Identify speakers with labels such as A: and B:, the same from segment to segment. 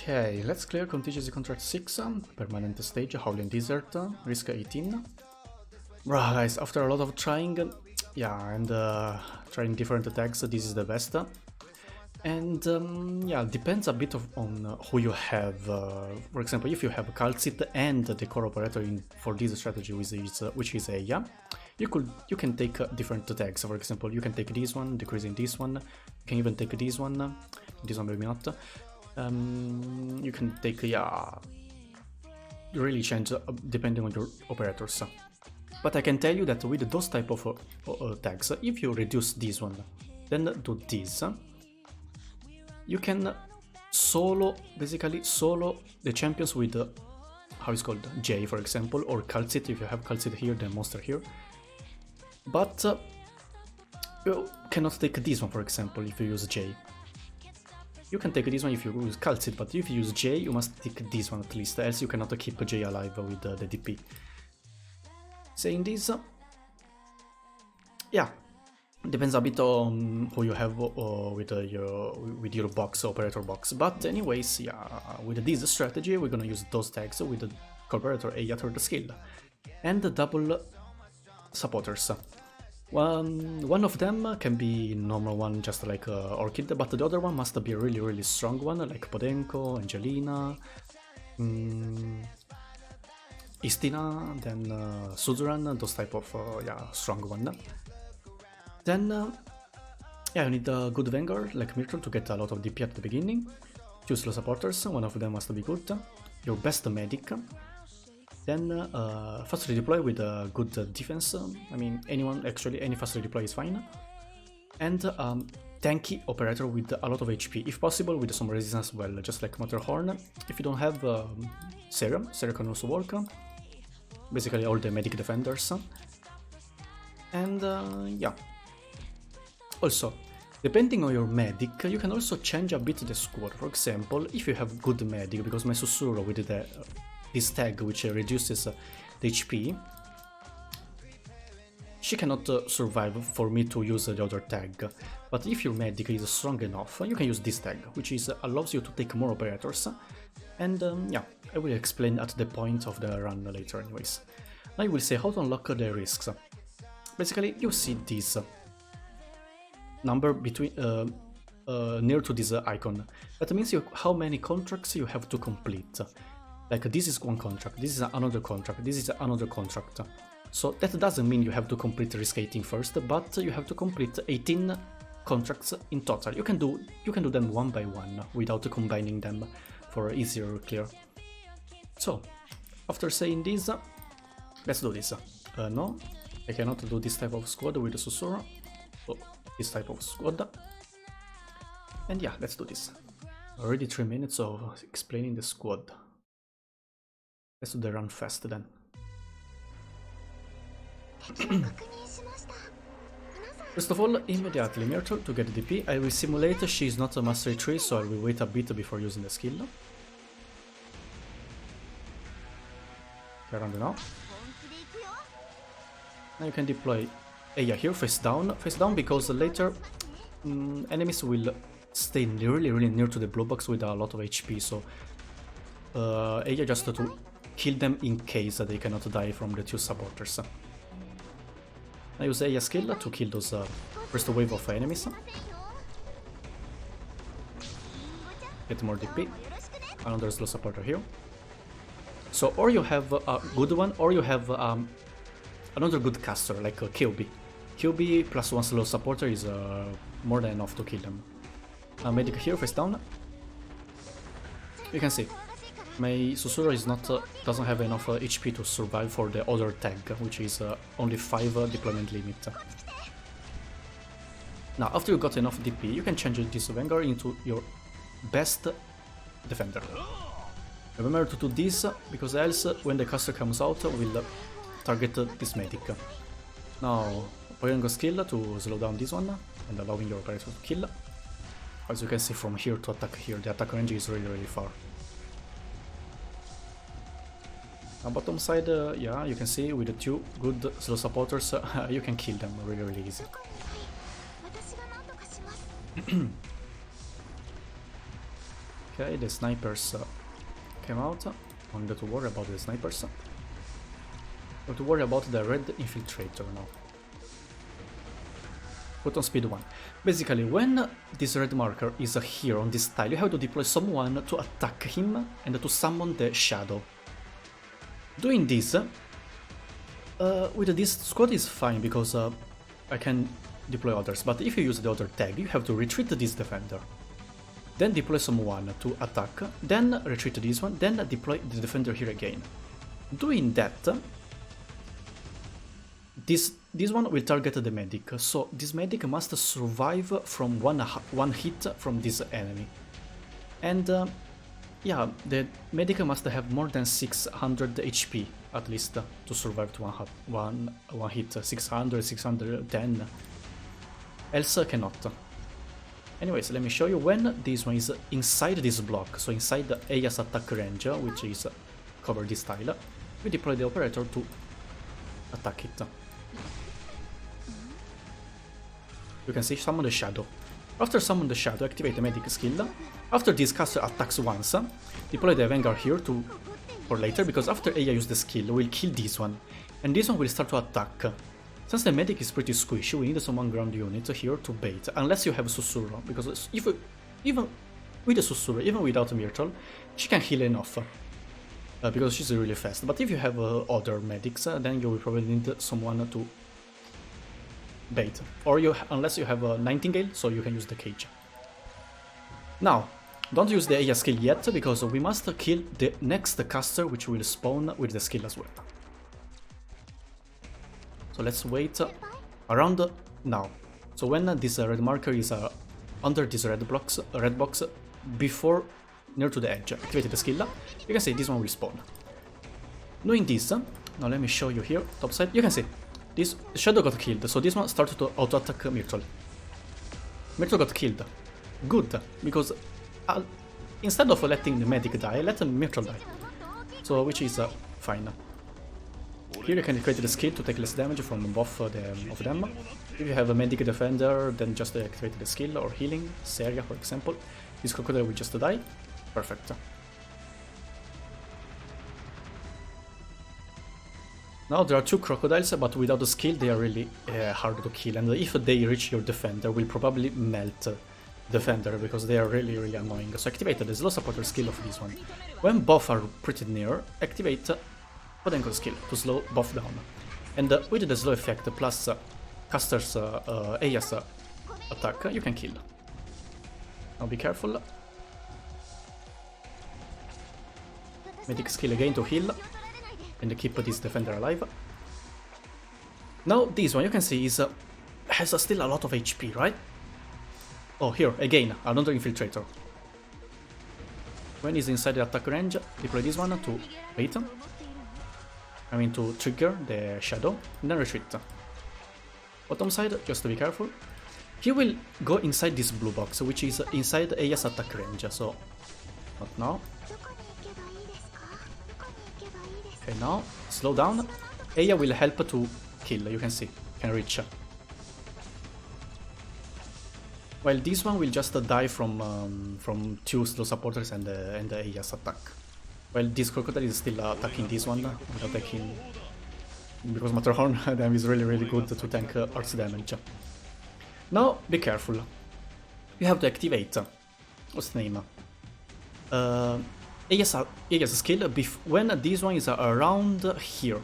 A: Okay, let's clear Contingency Contract 6, Permanent Stage, Howling Desert, Risk 18. Bruh, guys, after a lot of trying, yeah, and trying different attacks, this is the best. And yeah, depends a bit on who you have. For example, if you have Calcit and the core operator for this strategy, which is Eya, you can take different attacks. For example, you can take this one, decreasing this one. You can even take this one maybe not. You can take, yeah, you really change depending on your operators. But I can tell you that with those type of tags, if you reduce this one, then do this, you can basically solo the champions with, how it's called, J for example, or Calcit if you have Calcit here, then Monster here. But you cannot take this one, for example, if you use J. You can take this one if you use Calcit, but if you use J, you must take this one at least, else you cannot keep J alive with the DP. Saying this, yeah, depends a bit on who you have with your box, operator box. But anyways, yeah, with this strategy, we're gonna use those tags with the operator Eya third skill and the double supporters. One of them can be normal one, just like Orchid, but the other one must be a really strong one, like Podenko, Angelina, Istina, then Suzuran, those type of yeah, strong one. Then yeah, you need a good Vanguard like Myrtle to get a lot of DP at the beginning. Two slow supporters, one of them must be good. Your best medic. Then fast redeploy with a good defense. I mean, actually any fast redeploy is fine. And tanky operator with a lot of HP, if possible with some resistance as well, just like Matterhorn. If you don't have Serum can also work. Basically all the medic defenders. And yeah. Also, depending on your medic, you can also change a bit the squad. For example, if you have good medic, because my Sussurro with this tag which reduces the HP, she cannot survive for me to use the other tag. But if your medic is strong enough, you can use this tag, which allows you to take more operators. And yeah, I will explain at the point of the run later anyways. Now I will say how to unlock the risks. Basically, you see this number between near to this icon. That means how many contracts you have to complete. Like this is one contract, this is another contract, this is another contract. So that doesn't mean you have to complete Risk 18 first, but you have to complete 18 contracts in total. You can do them one by one without combining them for easier clear. So after saying this, let's do this. No, I cannot do this type of squad with the Sussurro. So this type of squad. And yeah, let's do this. Already 3 minutes of explaining the squad. Let's do the run fast then. First of all, immediately Myrtle to get DP. I will simulate she is not a Mastery 3, so I will wait a bit before using the skill. Okay, around now. Now you can deploy Eya here, face down because later enemies will stay really near to the blue box with a lot of HP, so Eya just to kill them in case they cannot die from the two supporters. I use Eya skill to kill those first wave of enemies. Get more DP. Another slow supporter here. So or you have a good one, or you have another good caster like KyoB. KyoB plus one slow supporter is more than enough to kill them. Medic here, face down. You can see my Sussurro doesn't have enough HP to survive for the other tag, which is only 5 deployment limit. Now, after you got enough DP, you can change this Vanguard into your best defender. Remember to do this, because else, when the caster comes out, will target this medic. Now, Poyengo skill to slow down this one, and allowing your operator to kill. As you can see from here to attack here, the attack range is really far. On bottom side, yeah, you can see with the two good slow supporters, you can kill them really easy. Okay, the snipers came out. Don't need to worry about the snipers. Have to worry about the red infiltrator now. Put on speed 1. Basically, when this red marker is here on this tile, you have to deploy someone to attack him and to summon the shadow. Doing this with this squad is fine because I can deploy others, but if you use the other tag, you have to retreat this defender. Then deploy someone to attack, then retreat this one, then deploy the defender here again. Doing that, this one will target the medic, so this medic must survive from one hit from this enemy. And yeah, the medic must have more than 600 HP at least to survive to one hit, 600, 610, else cannot. Anyways, let me show you when this one is inside this block, so inside the Aya's attack range, which is cover this tile, we deploy the operator to attack it. You can see summon the shadow. After summon the shadow, activate the medic skill. After this caster attacks once, deploy the Vanguard here for later, because after Aya uses the skill, we'll kill this one, and this one will start to attack. Since the medic is pretty squishy, we need some ground unit here to bait, unless you have Susurro, because even with the Susurro, even without Myrtle, she can heal enough, because she's really fast. But if you have other medics, then you will probably need someone to bait, or unless you have a Nightingale, so you can use the cage. Now, don't use the Aya skill yet, because we must kill the next caster, which will spawn with the skill as well. So let's wait around now. So when this red marker is under this red box, before near to the edge, activate the skill, you can see this one will spawn. Knowing this, now let me show you here, top side, you can see this shadow got killed, so this one started to auto-attack Myrtle. Myrtle got killed. Good, because instead of letting the medic die, let Myrtle die. So, which is fine. Here you can create the skill to take less damage from both of them. If you have a medic defender, then just activate the skill, or healing, Seria for example. This crocodile will just die. Perfect. Now there are two crocodiles, but without the skill they are really hard to kill, and if they reach your defender, will probably melt defender, because they are really annoying. So activate the slow supporter skill of this one. When both are pretty near, activate Podenco skill to slow both down. And with the slow effect plus caster's Aya's attack, you can kill. Now be careful. Medic skill again to heal and keep this defender alive. Now this one, you can see, has still a lot of HP, right? Oh, here, again, another infiltrator. When he's inside the attack range, deploy this one to bait. To trigger the shadow, and then retreat. Bottom side, just to be careful. He will go inside this blue box, which is inside Aya's attack range, so not now. Okay, now, slow down. Aya will help to kill, you can see, can reach. While this one will just die from two slow supporters and Aya's attack. While this crocodile is still attacking this one, attacking, because Matterhorn is really good to tank Earth's damage. Now, be careful. You have to activate, what's the name? Aya's skill when this one is around here.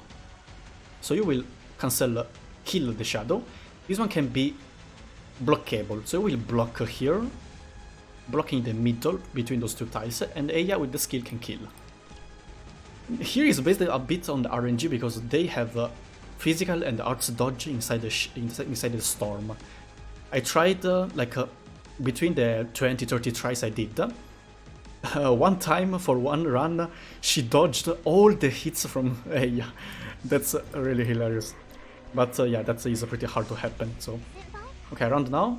A: So you will cancel kill the shadow. This one can be blockable, so you will block here, blocking the middle between those two tiles, and Aya with the skill can kill. Here is based a bit on the RNG, because they have physical and arts dodge inside the storm. I tried between the 20-30 tries I did. One time for one run, she dodged all the hits from Aya. That's really hilarious. But yeah, that is pretty hard to happen. So, okay, round now.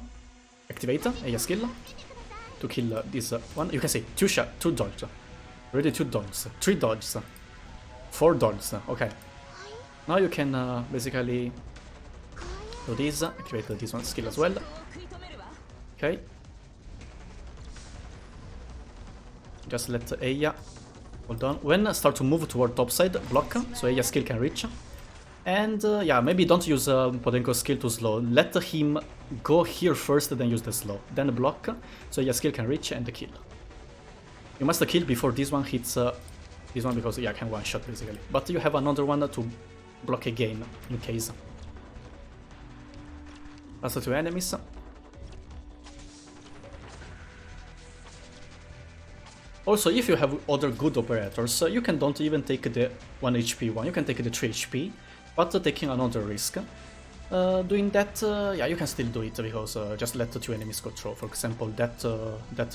A: Activate Aya skill to kill this one. You can see two dodge. Already 2 dodges, 3 dodges, 4 dodges. Okay. Now you can basically do this. Activate this one skill as well. Okay. just let Eya, hold on, when start to move toward top side, block, so Eya skill can reach. And yeah, maybe don't use Podenko's skill to slow, let him go here first, then use the slow, then block, so Eya skill can reach and kill. You must kill before this one hits this one, because yeah, can one shot basically. But you have another one to block again, in case. Last two enemies. Also, if you have other good operators, you can don't even take the 1 HP one, you can take the 3 HP, but taking another risk. Doing that, yeah, you can still do it, because just let the 2 enemies go through. For example, that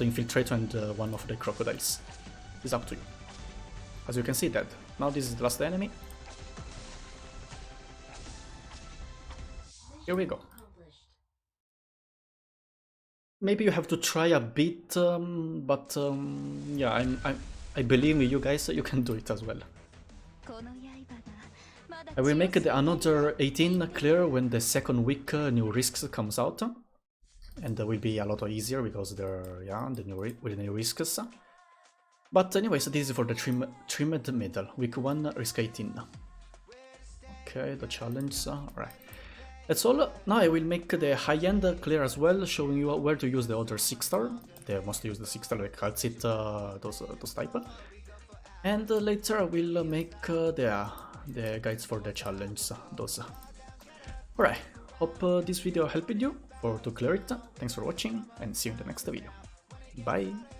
A: infiltrator and one of the crocodiles. It's up to you. As you can see, dead. Now this is the last enemy. Here we go. Maybe you have to try a bit, but yeah, I believe in you guys, you can do it as well. I will make another 18 clear when the second week new risks comes out, and that will be a lot easier because they're the new risks. But anyways, this is for the trimmed middle, week 1, risk 18. Okay, the challenge, alright. That's all. Now I will make the high-end clear as well, showing you where to use the other 6-star. They must use the 6-star like Calcit, those type. And later I will make the guides for the challenge, those. Alright, hope this video helped you to clear it. Thanks for watching and see you in the next video. Bye!